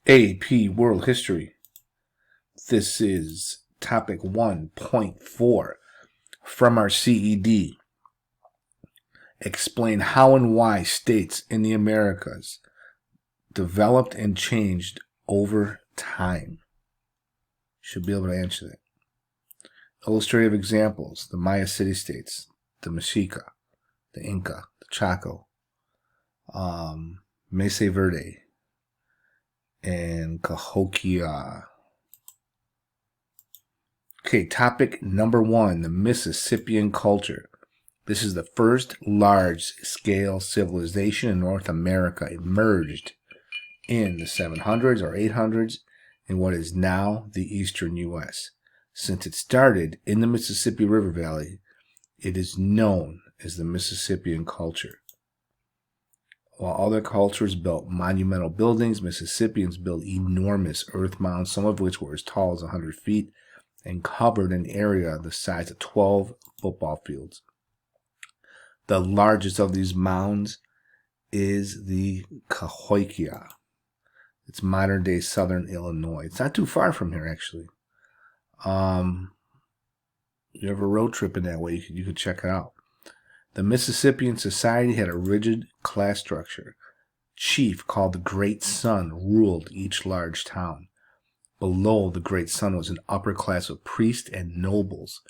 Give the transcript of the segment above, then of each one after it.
AP World History. This is topic 1.4 from our CED. Explain how and why states in the Americas developed and changed over time. Should be able to answer that. Illustrative examples: the Mayan CityStates, the Mexica, the Inca, the Chaco, Mesa Verde, and Cahokia. Okay, topic number 1, the Mississippian Culture. This is the first large-scale civilization in North America. Emerged in the 700s or 800s in what is now the eastern U.S. Since it started in the Mississippi River Valley, it is known as the Mississippian Culture. While other cultures built monumental buildings, Mississippians built enormous earth mounds, some of which were as tall as 100 feet and covered an area the size of 12 football fields. The largest of these mounds is the Cahokia. It's modern-day southern Illinois. It's not too far from here, actually. You ever road trip in that way, you could check it out. The Mississippian society had a rigid class structure. Chief, called the Great Sun, ruled each large town. Below the Great Sun was an upper class of priests and nobles,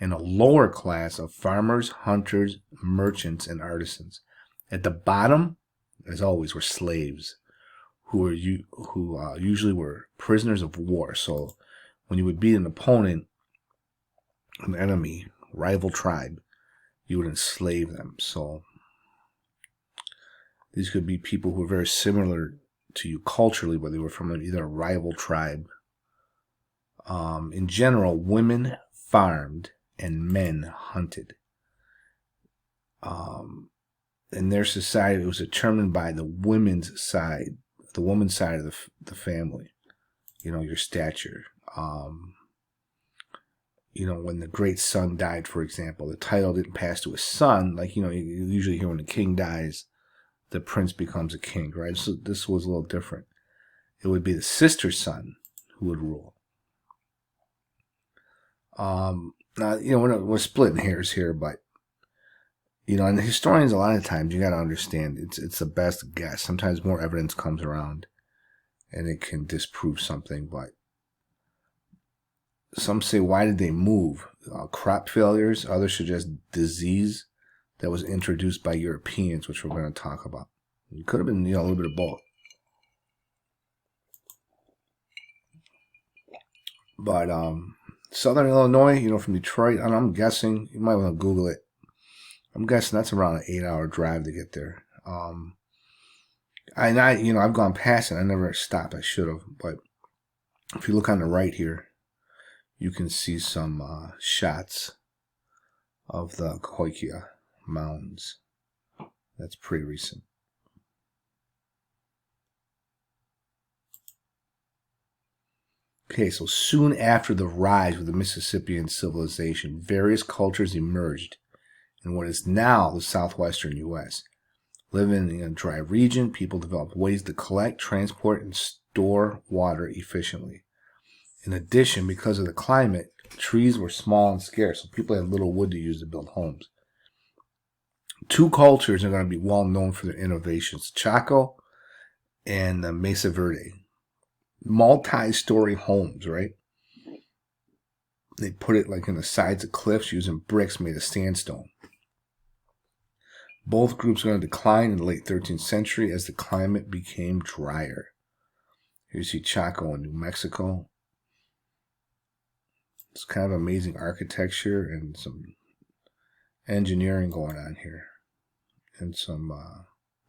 and a lower class of farmers, hunters, merchants, and artisans. At the bottom, as always, were slaves, who usually were prisoners of war. So when you would beat an opponent, an enemy, rival tribe, you would enslave them. So these could be people who were very similar to you culturally, but they were from either a rival tribe. In general, women farmed and men hunted. In their society, it was determined by the woman's side of the family. Your stature. When the great son died, for example, the title didn't pass to his son. Like, you usually hear when the king dies, the prince becomes a king, right? So this was a little different. It would be the sister's son who would rule. Now, we're splitting hairs here, but, and the historians, a lot of times, you got to understand, it's the best guess. Sometimes more evidence comes around, and it can disprove something, but some say, why did they move? Crop failures. Others suggest disease that was introduced by Europeans, which we're going to talk about. It could have been, a little bit of both. But southern Illinois, from Detroit, and I'm guessing, you might want to Google it. I'm guessing that's around an 8-hour drive to get there. I've gone past it. I never stopped. I should have. But if you look on the right here, you can see some shots of the Cahokia Mountains. That's pretty recent. Okay, so soon after the rise of the Mississippian civilization, various cultures emerged in what is now the southwestern U.S. Living in a dry region, people developed ways to collect, transport, and store water efficiently. In addition, because of the climate, trees were small and scarce, so people had little wood to use to build homes. Two cultures are going to be well known for their innovations: Chaco and Mesa Verde. Multi-story homes, right? They put it like in the sides of cliffs using bricks made of sandstone. Both groups are going to decline in the late 13th century as the climate became drier. Here you see Chaco in New Mexico. It's kind of amazing architecture and some engineering going on here, and some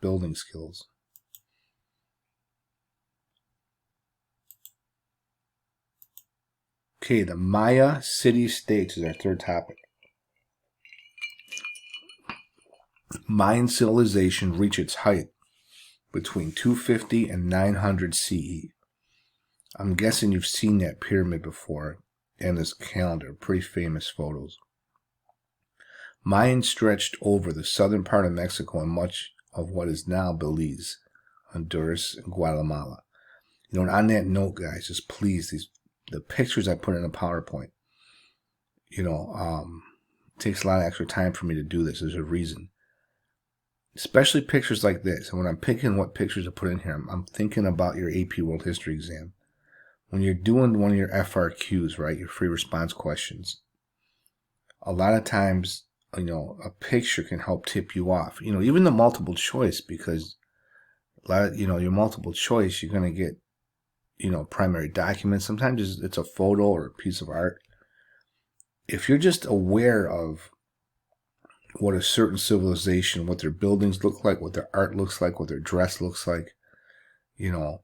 building skills. Okay, the Maya CityStates is our third topic. Mayan civilization reached its height between 250 and 900 CE. I'm guessing you've seen that pyramid before and this calendar, pretty famous photos. Mayans stretched over the southern part of Mexico and much of what is now Belize, Honduras, and Guatemala. You know, and on that note, guys, just please, the pictures I put in a PowerPoint, you know, it takes a lot of extra time for me to do this. There's a reason. Especially pictures like this. And when I'm picking what pictures to put in here, I'm thinking about your AP World History exam. When you're doing one of your FRQs, right, your free response questions, a lot of times, you know, a picture can help tip you off. You know, even the multiple choice, because a lot of, you know, your multiple choice, you're going to get, you know, primary documents. Sometimes it's a photo or a piece of art. If you're just aware of what a certain civilization, what their buildings look like, what their art looks like, what their dress looks like, you know,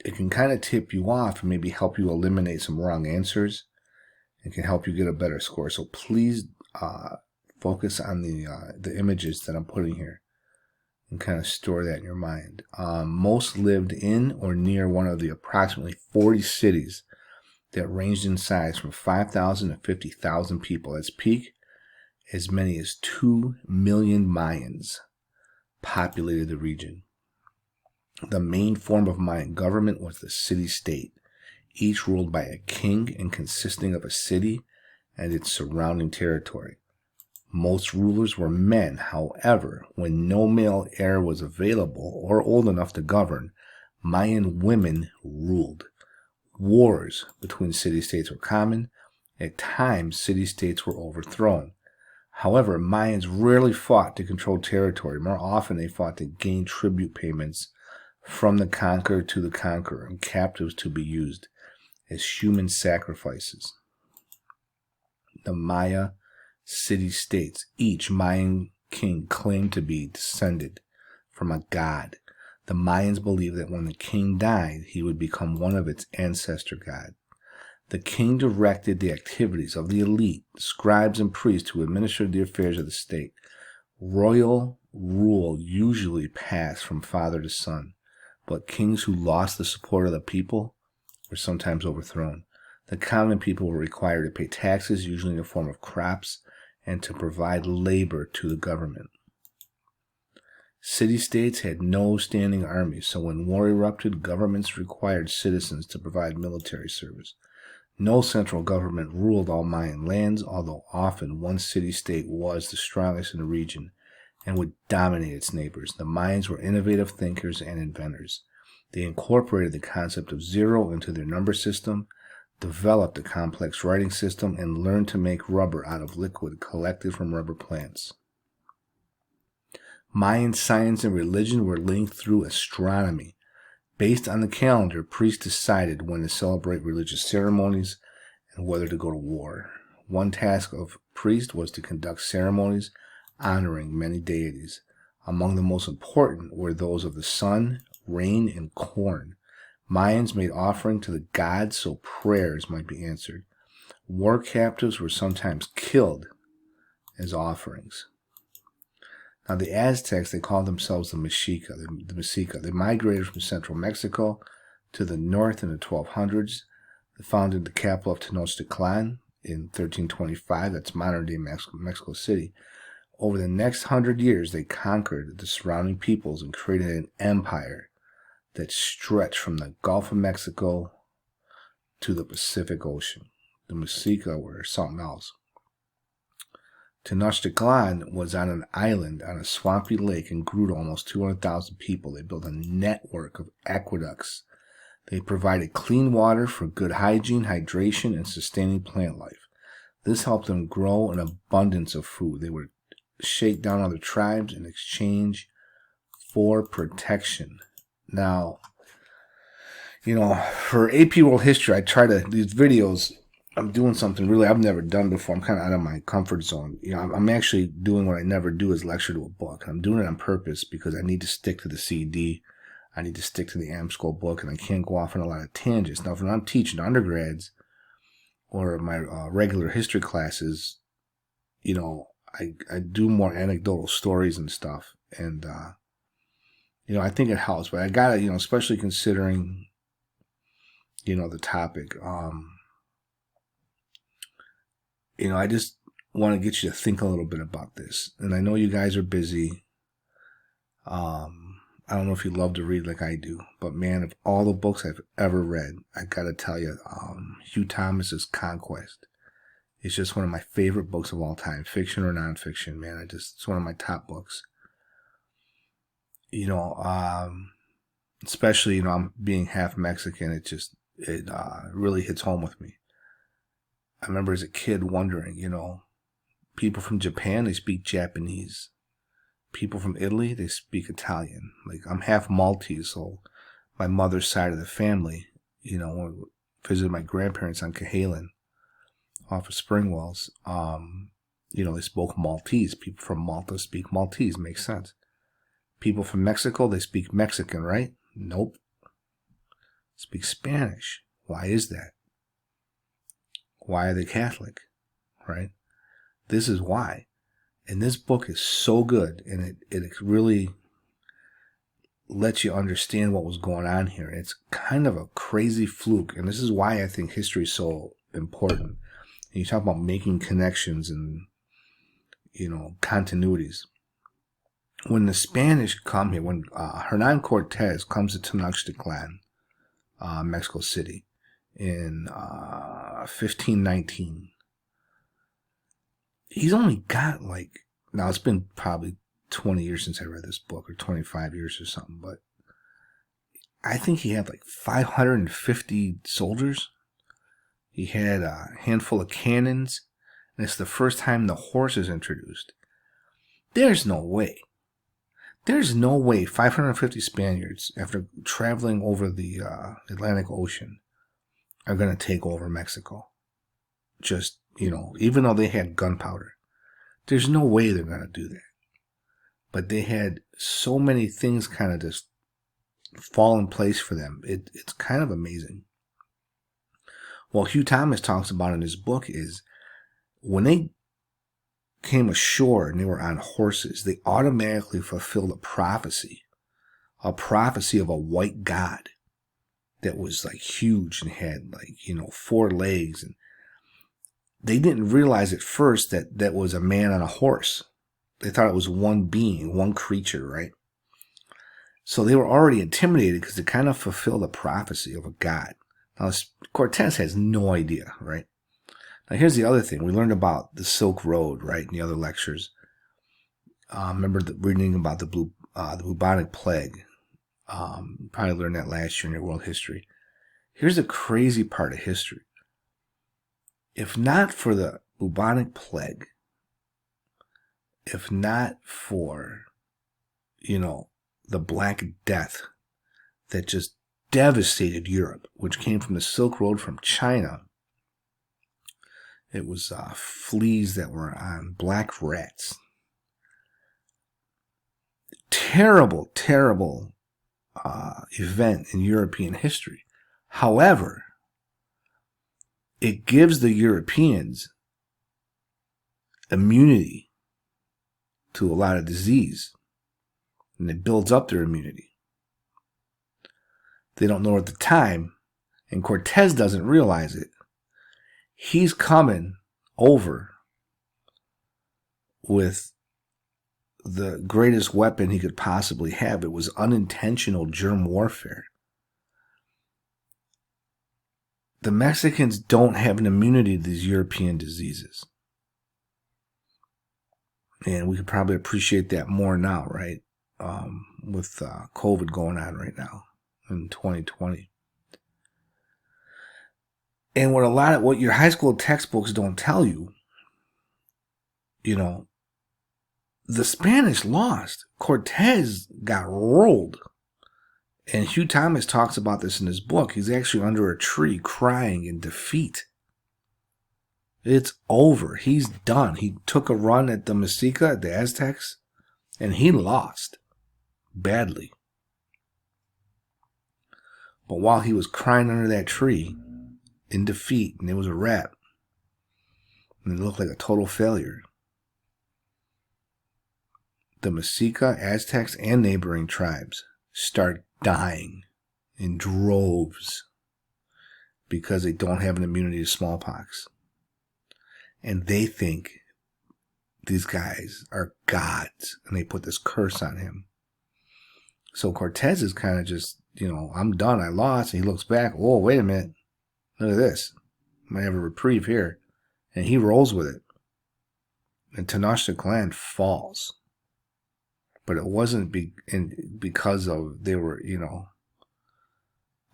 it can kind of tip you off and maybe help you eliminate some wrong answers. It can help you get a better score. So please focus on the images that I'm putting here and kind of store that in your mind. Most lived in or near one of the approximately 40 cities that ranged in size from 5,000 to 50,000 people. At its peak, as many as 2 million Mayans populated the region. The main form of Mayan government was the city-state, each ruled by a king and consisting of a city and its surrounding territory. Most rulers were men. However, when no male heir was available or old enough to govern, Mayan women ruled. Wars between city-states were common. At times, city-states were overthrown. However, Mayans rarely fought to control territory. More often, they fought to gain tribute payments from the conqueror to the conqueror, and captives to be used as human sacrifices. The Maya city-states, each Mayan king claimed to be descended from a god. The Mayans believed that when the king died, he would become one of its ancestor gods. The king directed the activities of the elite, scribes and priests who administered the affairs of the state. Royal rule usually passed from father to son, but kings who lost the support of the people were sometimes overthrown. The common people were required to pay taxes, usually in the form of crops, and to provide labor to the government. City-states had no standing armies, so when war erupted, governments required citizens to provide military service. No central government ruled all Mayan lands, although often one city-state was the strongest in the region and would dominate its neighbors. The Mayans were innovative thinkers and inventors. They incorporated the concept of zero into their number system, developed a complex writing system, and learned to make rubber out of liquid collected from rubber plants. Mayan science and religion were linked through astronomy. Based on the calendar, priests decided when to celebrate religious ceremonies and whether to go to war. One task of priests was to conduct ceremonies honoring many deities. Among the most important were those of the sun, rain, and corn. Mayans made offering to the gods so prayers might be answered. War captives were sometimes killed as offerings. Now, the Aztecs, they called themselves the Mexica. They migrated from central Mexico to the north in the 1200s. They founded the capital of Tenochtitlan in 1325. That's modern-day Mexico City. Over the next 100 years, they conquered the surrounding peoples and created an empire that stretched from the Gulf of Mexico to the Pacific Ocean. The Mexica were something else. Tenochtitlan was on an island on a swampy lake and grew to almost 200,000 people. They built a network of aqueducts. They provided clean water for good hygiene, hydration, and sustaining plant life. This helped them grow an abundance of food. They would shake down other tribes in exchange for protection. Now, you know, for AP World History, I try to, these videos, I'm doing something really I've never done before. I'm kind of out of my comfort zone. You know, I'm actually doing what I never do, is lecture to a book. I'm doing it on purpose because I need to stick to the CD. I need to stick to the AMSCO book, and I can't go off on a lot of tangents. Now, when I'm teaching undergrads or my regular history classes, you know, I do more anecdotal stories and stuff. And, you know, I think it helps. But I got to, you know, especially considering, you know, the topic, you know, I just want to get you to think a little bit about this. And I know you guys are busy. I don't know if you love to read like I do, but man, of all the books I've ever read, I gotta tell you, Hugh Thomas's Conquest. It's just one of my favorite books of all time, fiction or nonfiction, man. It's one of my top books. You know, especially, you know, I'm being half Mexican, it really hits home with me. I remember as a kid wondering, you know, people from Japan, they speak Japanese. People from Italy, they speak Italian. Like, I'm half Maltese, so my mother's side of the family, you know, when we visited my grandparents on Cahalan, off of Springwells, you know, they spoke Maltese. People from Malta speak Maltese. Makes sense. People from Mexico, they speak Mexican, right? Nope. Speak Spanish. Why is that? Why are they Catholic? Right? This is why. And this book is so good, and it really lets you understand what was going on here. It's kind of a crazy fluke, and this is why I think history is so important. And you talk about making connections and, you know, continuities. When the Spanish come here, when Hernan Cortez comes to Tenochtitlan, Mexico City, in 1519, he's only got like, now it's been probably 20 years since I read this book, or 25 years or something, but I think he had like 550 soldiers. He had a handful of cannons, and it's the first time the horse is introduced. There's no way 550 Spaniards, after traveling over the Atlantic Ocean, are going to take over Mexico. Just, you know, even though they had gunpowder, there's no way they're going to do that. But they had so many things kind of just fall in place for them. It's kind of amazing. What Hugh Thomas talks about in his book is when they came ashore and they were on horses, they automatically fulfilled a prophecy of a white god that was like huge and had like, you know, 4 legs. And they didn't realize at first that was a man on a horse. They thought it was one being, one creature, right? So they were already intimidated because they kind of fulfilled a prophecy of a god. Now, Cortez has no idea, right? Now, here's the other thing. We learned about the Silk Road, right, in the other lectures. Remember reading about the bubonic plague. Probably learned that last year in your world history. Here's the crazy part of history. If not for the bubonic plague, if not for, you know, the Black Death that just devastated Europe, which came from the Silk Road from China. It was fleas that were on black rats. Terrible, terrible event in European history. However, it gives the Europeans immunity to a lot of disease, and it builds up their immunity. They don't know at the time, and Cortez doesn't realize it. He's coming over with the greatest weapon he could possibly have. It was unintentional germ warfare. The Mexicans don't have an immunity to these European diseases. And we could probably appreciate that more now, right? With COVID going on right now in 2020. And what your high school textbooks don't tell you, you know, the Spanish lost. Cortez got rolled. And Hugh Thomas talks about this in his book. He's actually under a tree crying in defeat. It's over. He's done. He took a run at the Mexica, at the Aztecs, and he lost badly. But while he was crying under that tree in defeat, and it was a wrap, and it looked like a total failure, the Mexica, Aztecs, and neighboring tribes start dying in droves because they don't have an immunity to smallpox. And they think these guys are gods, and they put this curse on him. So Cortez is kind of just, I'm done. I lost. And he looks back. Oh, wait a minute. Look at this. Might have a reprieve here. And he rolls with it. And Tenochtitlan falls. But it wasn't because of they were,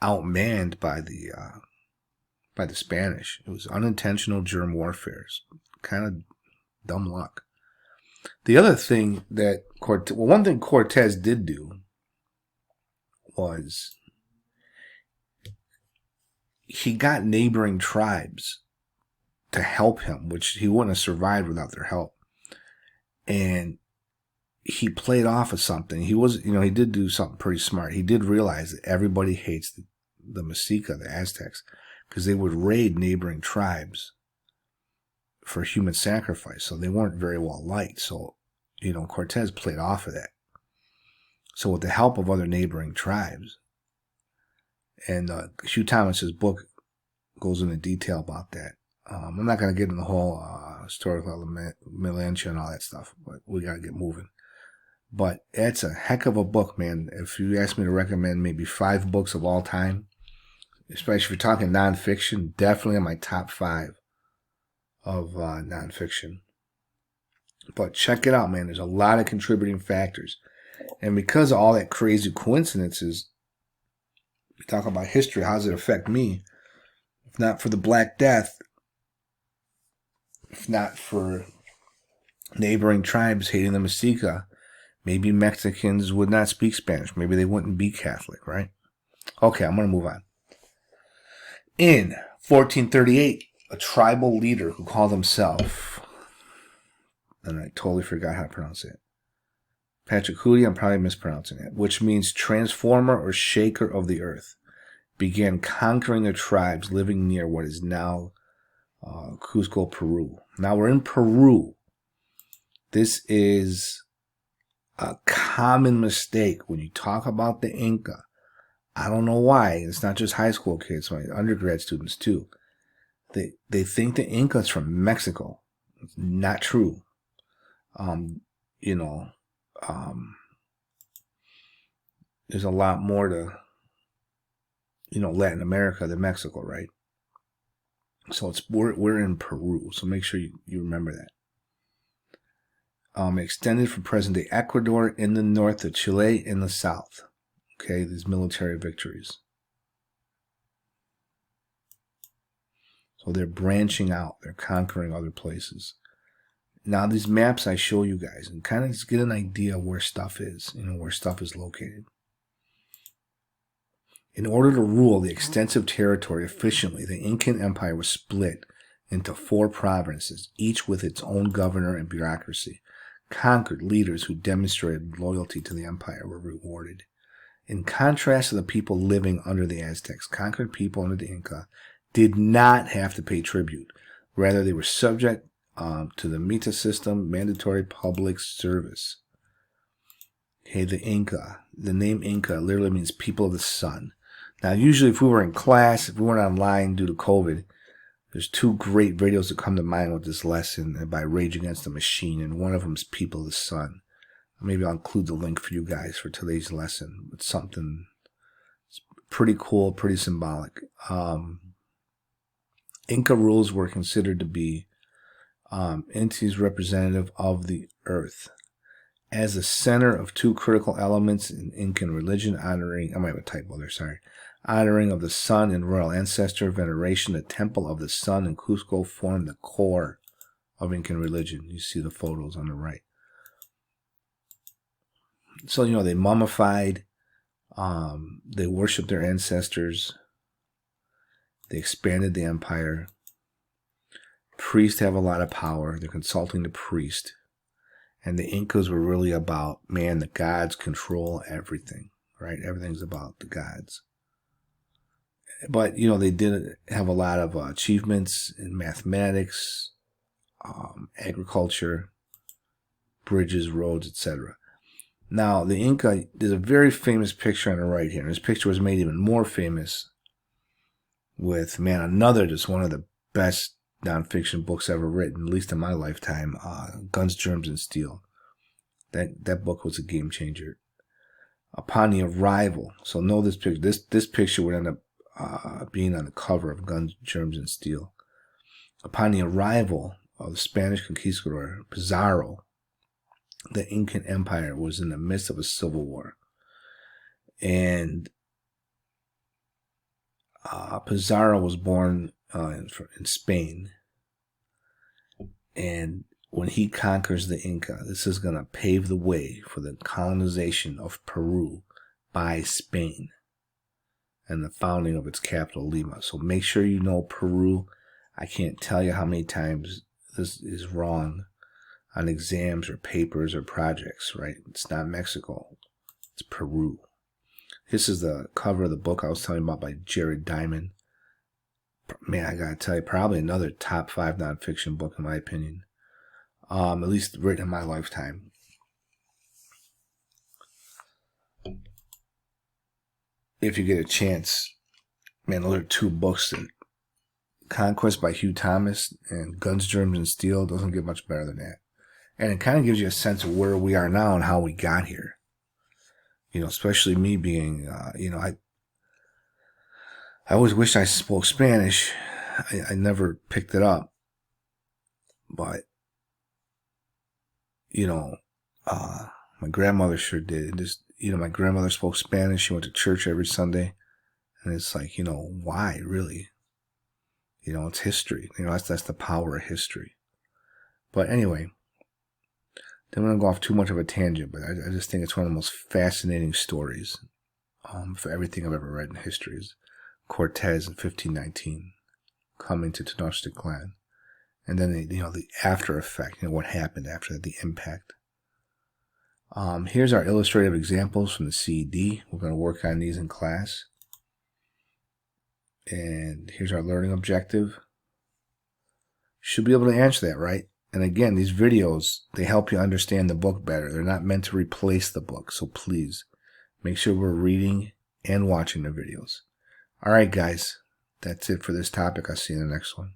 outmanned by the Spanish. It was unintentional germ warfare. Kind of dumb luck. The other thing that one thing Cortez did do was he got neighboring tribes to help him, which he wouldn't have survived without their help. And he played off of something. He was, he did do something pretty smart. He did realize that everybody hates the Mexica, the Aztecs, because they would raid neighboring tribes for human sacrifice. So they weren't very well liked. So, Cortez played off of that. So with the help of other neighboring tribes, and Hugh Thomas's book goes into detail about that. I'm not going to get into the whole historical Melanchia and all that stuff, but we got to get moving. But it's a heck of a book, man. If you ask me to recommend maybe 5 books of all time, especially if you're talking nonfiction, definitely in my top 5 of nonfiction. But check it out, man. There's a lot of contributing factors. And because of all that crazy coincidences, we talk about history, how does it affect me? If not for the Black Death, if not for neighboring tribes hating the Mexica, maybe Mexicans would not speak Spanish. Maybe they wouldn't be Catholic, right? Okay, I'm going to move on. In 1438, a tribal leader who called himself, and I totally forgot how to pronounce it, Pachacudi, I'm probably mispronouncing it, which means transformer or shaker of the earth, began conquering the tribes living near what is now Cusco, Peru. Now we're in Peru. This is a common mistake when you talk about the Inca. I don't know why. It's not just high school kids, my undergrad students too. They think the Inca's from Mexico. It's not true. There's a lot more to, Latin America than Mexico, right? So we're in Peru, so make sure you remember that. Extended from present-day Ecuador in the north to Chile in the south. Okay, these military victories. So they're branching out. They're conquering other places. Now, these maps I show you guys, and kind of just get an idea of where stuff is, where stuff is located. In order to rule the extensive territory efficiently, the Incan Empire was split into 4 provinces, each with its own governor and bureaucracy. Conquered leaders who demonstrated loyalty to the empire were rewarded. In contrast to the people living under the Aztecs, conquered people under the Inca did not have to pay tribute. Rather, they were subject to the Mita system, mandatory public service. Okay, the Inca. The name Inca literally means people of the sun. Now, usually if we were in class, if we weren't online due to COVID, there's 2 great videos that come to mind with this lesson by Rage Against the Machine, and one of them is People of the Sun. Maybe I'll include the link for you guys for today's lesson. It's something pretty cool, pretty symbolic. Inca rules were considered to be entities representative of the earth. As the center of 2 critical elements in Incan religion, honoring of the sun and royal ancestor veneration, the Temple of the Sun in Cusco formed the core of Incan religion. You see the photos on the right. So, they mummified, they worshiped their ancestors, they expanded the empire. Priests have a lot of power. They're consulting the priest. And the Incas were really about, the gods control everything, right? Everything's about the gods. But, they did have a lot of achievements in mathematics, agriculture, bridges, roads, etc. Now, the Inca, there's a very famous picture on the right here. And this picture was made even more famous with, just one of the best nonfiction books ever written, at least in my lifetime, Guns, Germs, and Steel. That book was a game changer. Upon the arrival, so know this picture. This picture would end up being on the cover of Guns, Germs, and Steel. Upon the arrival of the Spanish conquistador Pizarro, the Incan Empire was in the midst of a civil war, and Pizarro was born in Spain, and when he conquers the Inca, this is going to pave the way for the colonization of Peru by Spain and the founding of its capital, Lima. So make sure you know Peru. I can't tell you how many times this is wrong on exams or papers or projects, right? It's not Mexico. It's Peru. This is the cover of the book I was telling you about by Jared Diamond. Man, I got to tell you, probably another top 5 nonfiction book in my opinion. At least written in my lifetime. If you get a chance, man, those are 2 books. That Conquest by Hugh Thomas and Guns, Germs, and Steel doesn't get much better than that. And it kind of gives you a sense of where we are now and how we got here. You know, especially me being, I always wished I spoke Spanish. I never picked it up. But my grandmother sure did. And just, my grandmother spoke Spanish. She went to church every Sunday. And it's like, why really? It's history. That's the power of history. But anyway, don't want to go off too much of a tangent, but I just think it's one of the most fascinating stories for everything I've ever read in history is Cortez in 1519 coming to Tenochtitlan. And then, the after effect, what happened after that, the impact. Here's our illustrative examples from the CED. We're going to work on these in class. And here's our learning objective. Should be able to answer that, right? And again, these videos, they help you understand the book better. They're not meant to replace the book. So please, make sure we're reading and watching the videos. All right, guys. That's it for this topic. I'll see you in the next one.